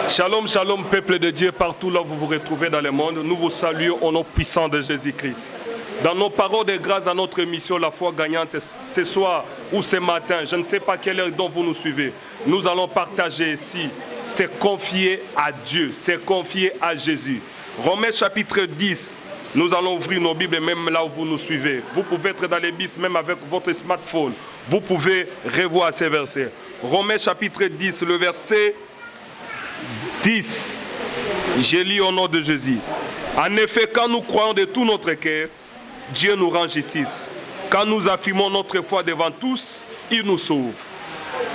Shalom, shalom, peuple de Dieu, partout là où vous vous retrouvez dans le monde, nous vous saluons au nom puissant de Jésus-Christ. Dans nos paroles de grâce à notre émission La Foi Gagnante, ce soir ou ce matin, je ne sais pas quelle heure dont vous nous suivez, nous allons partager ici, c'est confier à Dieu, c'est confier à Jésus. Romains chapitre 10, nous allons ouvrir nos Bibles même là où vous nous suivez. Vous pouvez être dans les bus même avec votre smartphone, vous pouvez revoir ces versets. Romains chapitre 10, le verset 10, je lis au nom de Jésus. En effet, quand nous croyons de tout notre cœur, Dieu nous rend justice. Quand nous affirmons notre foi devant tous, il nous sauve.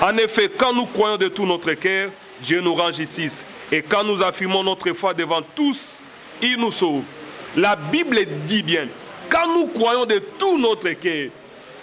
En effet, quand nous croyons de tout notre cœur, Dieu nous rend justice. Et quand nous affirmons notre foi devant tous, il nous sauve. La Bible dit bien, quand nous croyons de tout notre cœur,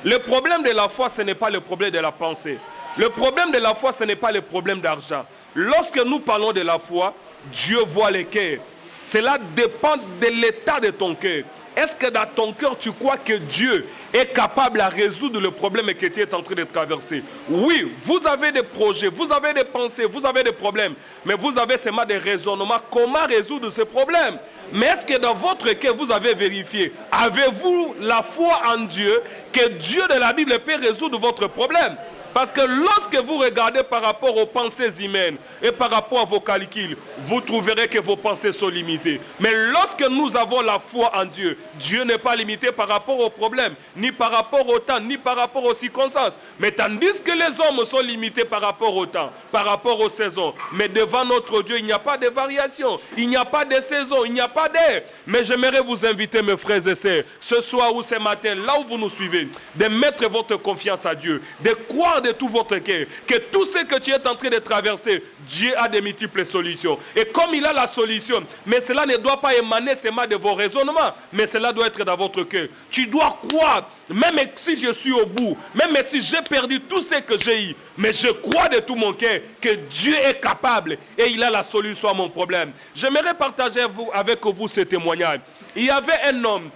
le problème de la foi, ce n'est pas le problème de la pensée. Le problème de la foi, ce n'est pas le problème d'argent. Lorsque nous parlons de la foi, Dieu voit les cœurs. Cela dépend de l'état de ton cœur. Est-ce que dans ton cœur, tu crois que Dieu est capable de résoudre le problème que tu es en train de traverser? Oui, vous avez des projets, vous avez des pensées, vous avez des problèmes. Mais vous avez seulement des raisonnements. Comment résoudre ce problème? Mais est-ce que dans votre cœur, vous avez vérifié? Avez-vous la foi en Dieu que Dieu de la Bible peut résoudre votre problème? Parce que lorsque vous regardez par rapport aux pensées humaines et par rapport à vos calculs, vous trouverez que vos pensées sont limitées. Mais lorsque nous avons la foi en Dieu, Dieu n'est pas limité par rapport aux problèmes, ni par rapport au temps, ni par rapport aux circonstances. Mais tandis que les hommes sont limités par rapport au temps, par rapport aux saisons. Mais devant notre Dieu, il n'y a pas de variation, il n'y a pas de saison, il n'y a pas d'air. Mais j'aimerais vous inviter, mes frères et sœurs, ce soir ou ce matin, là où vous nous suivez, de mettre votre confiance à Dieu, de croire de tout votre cœur, que tout ce que tu es en train de traverser, Dieu a de multiples solutions. Et comme il a la solution, mais cela ne doit pas émaner seulement de vos raisonnements, mais cela doit être dans votre cœur. Tu dois croire, même si je suis au bout, même si j'ai perdu tout ce que j'ai eu, mais je crois de tout mon cœur que Dieu est capable et il a la solution à mon problème. J'aimerais partager avec vous ce témoignage. Il y avait un homme.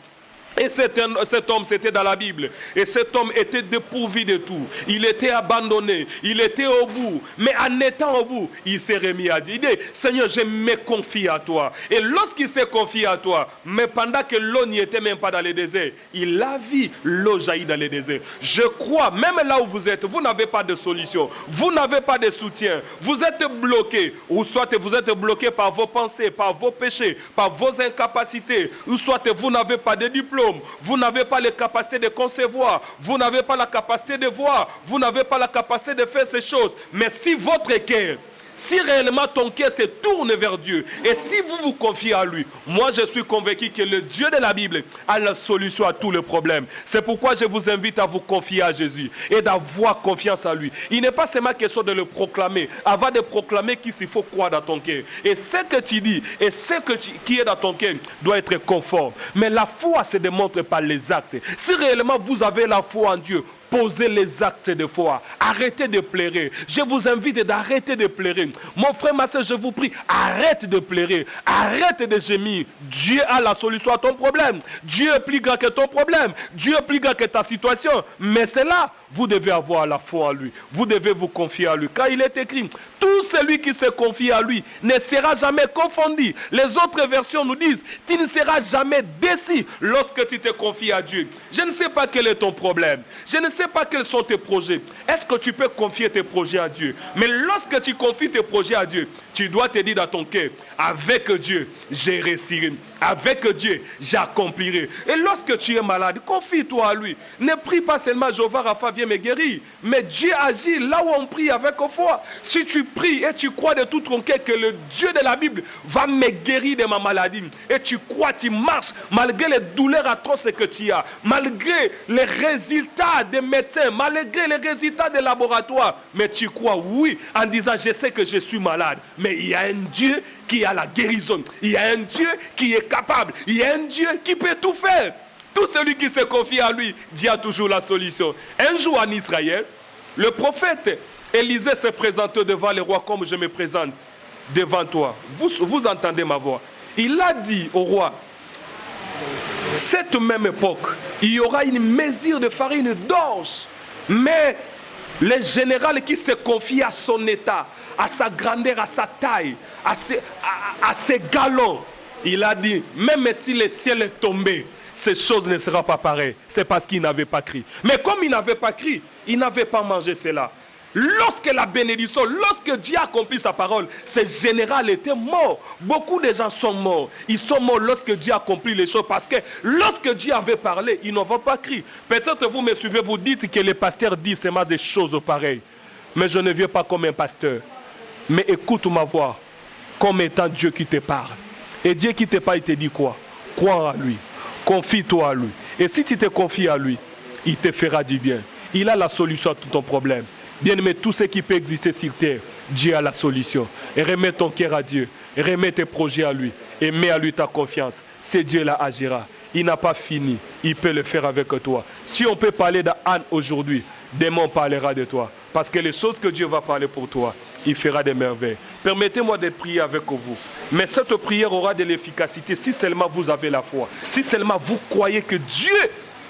Et cet homme, c'était dans la Bible. Et cet homme était dépourvu de tout. Il était abandonné. Il était au bout. Mais en étant au bout, il s'est remis à dire, Seigneur, je me confie à toi. Et lorsqu'il s'est confié à toi, mais pendant que l'eau n'y était même pas dans le désert, il a vu l'eau jaillir dans le désert. Je crois, même là où vous êtes, vous n'avez pas de solution. Vous n'avez pas de soutien. Vous êtes bloqué. Ou soit vous êtes bloqué par vos pensées, par vos péchés, par vos incapacités. Ou soit vous n'avez pas de diplôme. Vous n'avez pas les capacités de concevoir, vous n'avez pas la capacité de voir, vous n'avez pas la capacité de faire ces choses. Mais si votre cœur, si réellement ton cœur se tourne vers Dieu et si vous vous confiez à lui, moi je suis convaincu que le Dieu de la Bible a la solution à tous les problèmes. C'est pourquoi je vous invite à vous confier à Jésus et d'avoir confiance en lui. Il n'est pas seulement question de le proclamer. Avant de proclamer qu'il faut croire dans ton cœur. Et ce que tu dis et ce qui est dans ton cœur doit être conforme. Mais la foi se démontre par les actes. Si réellement vous avez la foi en Dieu, posez les actes de foi. Arrêtez de pleurer. Je vous invite d'arrêter de pleurer. Mon frère, ma soeur, je vous prie, arrête de pleurer. Arrête de gémir. Dieu a la solution à ton problème. Dieu est plus grand que ton problème. Dieu est plus grand que ta situation. Mais c'est là, vous devez avoir la foi en lui. Vous devez vous confier à lui. Car il est écrit, tout celui qui se confie à lui ne sera jamais confondu. Les autres versions nous disent, tu ne seras jamais déçu lorsque tu te confies à Dieu. Je ne sais pas quel est ton problème. Je ne sais pas quels sont tes projets. Est-ce que tu peux confier tes projets à Dieu? Mais lorsque tu confies tes projets à Dieu, tu dois te dire dans ton cœur, avec Dieu, j'ai réussirai. Avec Dieu, j'accomplirai. Et lorsque tu es malade, confie-toi à lui. Ne prie pas seulement Jéhovah Rapha, viens me guérir. Mais Dieu agit là où on prie avec foi. Si tu pries et tu crois de tout ton cœur que le Dieu de la Bible va me guérir de ma maladie, et tu crois, tu marches, malgré les douleurs atroces que tu as, malgré les résultats des médecins, malgré les résultats des laboratoires, mais tu crois, oui, en disant, je sais que je suis malade, mais il y a un Dieu qui a la guérison. Il y a un Dieu qui est capable. Il y a un Dieu qui peut tout faire. Tout celui qui se confie à lui, Dieu a toujours la solution. Un jour en Israël, le prophète Élisée se présente devant le roi comme je me présente devant toi. Vous entendez ma voix. Il a dit au roi, cette même époque, il y aura une mesure de farine d'orge. Mais le général qui se confie à son état, à sa grandeur, à sa taille, à ses galons, il a dit, même si le ciel est tombé, ces choses ne seront pas pareilles. C'est parce qu'il n'avait pas crié. Mais comme il n'avait pas crié, il n'avait pas mangé cela. Lorsque la bénédiction, lorsque Dieu a accompli sa parole, ce général était mort. Beaucoup de gens sont morts. Ils sont morts lorsque Dieu a accompli les choses. Parce que lorsque Dieu avait parlé, ils n'ont pas crié. Peut-être vous me suivez, vous dites que les pasteurs disent seulement des choses pareilles. Mais je ne viens pas comme un pasteur. Mais écoute ma voix, comme étant Dieu qui te parle. Et Dieu qui te parle, il te dit quoi? Crois en lui. Confie-toi à lui. Et si tu te confies à lui, il te fera du bien. Il a la solution à tout ton problème. Bien-aimé, tout ce qui peut exister sur terre, Dieu a la solution. Et remets ton cœur à Dieu. Et remets tes projets à lui. Et mets à lui ta confiance. C'est Dieu là agira. Il n'a pas fini. Il peut le faire avec toi. Si on peut parler d'Anne aujourd'hui, demain on parlera de toi. Parce que les choses que Dieu va parler pour toi, il fera des merveilles. Permettez-moi de prier avec vous. Mais cette prière aura de l'efficacité si seulement vous avez la foi. Si seulement vous croyez que Dieu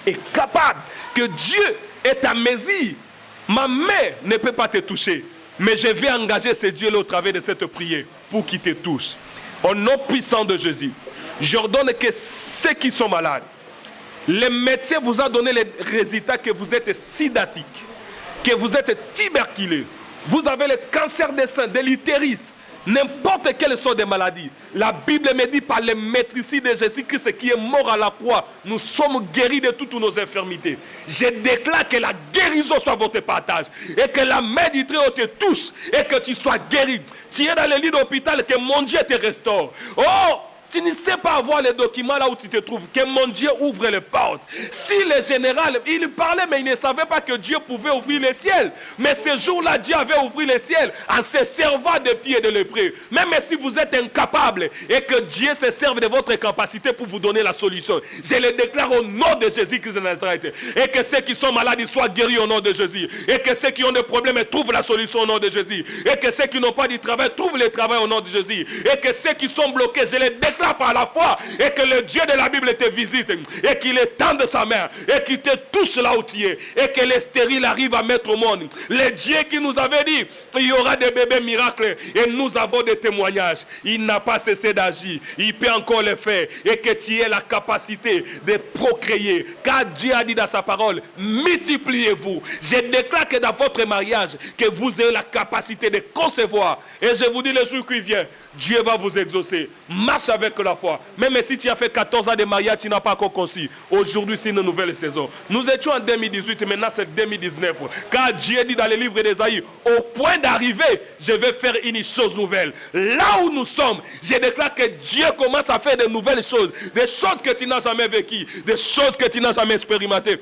est capable, que Dieu est à mesure. Ma main ne peut pas te toucher. Mais je vais engager ce Dieu-là au travers de cette prière pour qu'il te touche. Au nom puissant de Jésus, j'ordonne que ceux qui sont malades, le médecin vous a donné les résultats que vous êtes sidatique, que vous êtes tuberculeux, vous avez le cancer des seins, de l'utérus, n'importe quelle sorte de maladie. La Bible me dit par le maîtricide de Jésus-Christ qui est mort à la croix, nous sommes guéris de toutes nos infirmités. Je déclare que la guérison soit votre partage et que la main du Très-Haut te touche et que tu sois guéri. Tu es dans le lit d'hôpital, que mon Dieu te restaure. Oh! Tu ne sais pas avoir les documents là où tu te trouves. Que mon Dieu ouvre les portes. Si le général, il parlait, mais il ne savait pas que Dieu pouvait ouvrir les ciels. Mais ce jour-là, Dieu avait ouvert les ciels en se servant des pieds de lépreux. Même si vous êtes incapable et que Dieu se serve de votre capacité pour vous donner la solution. Je le déclare au nom de Jésus-Christ de Nazareth. Et que ceux qui sont malades soient guéris au nom de Jésus. Et que ceux qui ont des problèmes trouvent la solution au nom de Jésus. Et que ceux qui n'ont pas de travail trouvent le travail au nom de Jésus. Et que ceux qui sont bloqués, je les déclare par la foi et que le Dieu de la Bible te visite et qu'il étende sa main et qu'il te touche là où tu es et que les stériles arrivent à mettre au monde. Le Dieu qui nous avait dit il y aura des bébés miracles et nous avons des témoignages. Il n'a pas cessé d'agir. Il peut encore le faire et que tu aies la capacité de procréer. Car Dieu a dit dans sa parole, multipliez-vous. Je déclare que dans votre mariage, que vous ayez la capacité de concevoir. Et je vous dis le jour qui vient, Dieu va vous exaucer. Marche avec la foi. Même si tu as fait 14 ans de mariage, tu n'as pas encore conçu. Aujourd'hui, c'est une nouvelle saison. Nous étions en 2018, maintenant c'est 2019. Car Dieu dit dans le livre d'Ésaïe, au point d'arriver, je vais faire une chose nouvelle. Là où nous sommes, je déclare que Dieu commence à faire de nouvelles choses. Des choses que tu n'as jamais vécues. Des choses que tu n'as jamais expérimentées.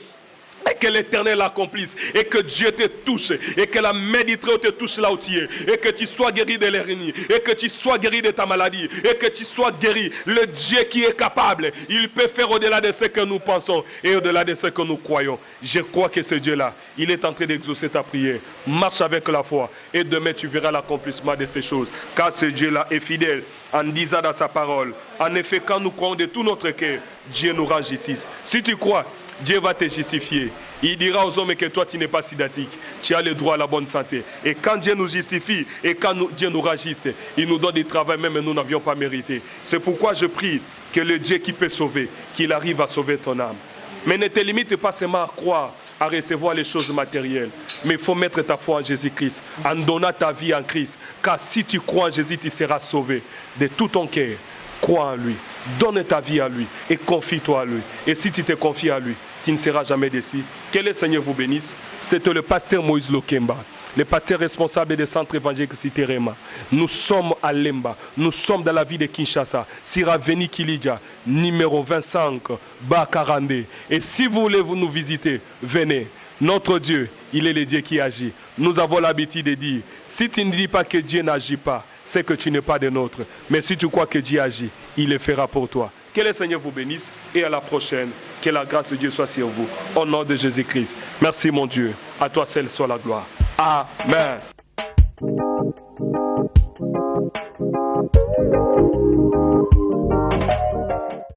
Et que l'Éternel l'accomplisse. Et que Dieu te touche. Et que la main du Très-Haut te touche là où tu es. Et que tu sois guéri de l'hernie. Et que tu sois guéri de ta maladie. Et que tu sois guéri. Le Dieu qui est capable, il peut faire au-delà de ce que nous pensons. Et au-delà de ce que nous croyons. Je crois que ce Dieu-là, il est en train d'exaucer ta prière. Marche avec la foi. Et demain tu verras l'accomplissement de ces choses. Car ce Dieu-là est fidèle. En disant dans sa parole. En effet, quand nous croyons de tout notre cœur, Dieu nous rend justice. Si tu crois, Dieu va te justifier. Il dira aux hommes que toi tu n'es pas sidatique. Tu as le droit à la bonne santé. Et quand Dieu nous justifie et quand Dieu nous rend juste, il nous donne du travail même nous n'avions pas mérité. C'est pourquoi je prie que le Dieu qui peut sauver, qu'il arrive à sauver ton âme. Mais ne te limite pas seulement à croire, à recevoir les choses matérielles. Mais il faut mettre ta foi en Jésus-Christ, en donnant ta vie en Christ. Car si tu crois en Jésus, tu seras sauvé de tout ton cœur. Crois en lui, donne ta vie à lui et confie-toi à lui. Et si tu te confies à lui, tu ne seras jamais déçu. Que le Seigneur vous bénisse. C'était le pasteur Moïse Lokemba, le pasteur responsable des centres évangéliques Cité Rema. Nous sommes à Lemba, nous sommes dans la ville de Kinshasa, Siraveni Kilidja, numéro 25, Bakarande. Et si vous voulez nous visiter, venez. Notre Dieu, il est le Dieu qui agit. Nous avons l'habitude de dire, si tu ne dis pas que Dieu n'agit pas, c'est que tu n'es pas de nôtre. Mais si tu crois que Dieu agit, il le fera pour toi. Que Que le Seigneur vous bénisse et à la prochaine. Que la grâce de Dieu soit sur vous. Au nom de Jésus-Christ. Merci mon Dieu. À toi seul soit la gloire. Amen.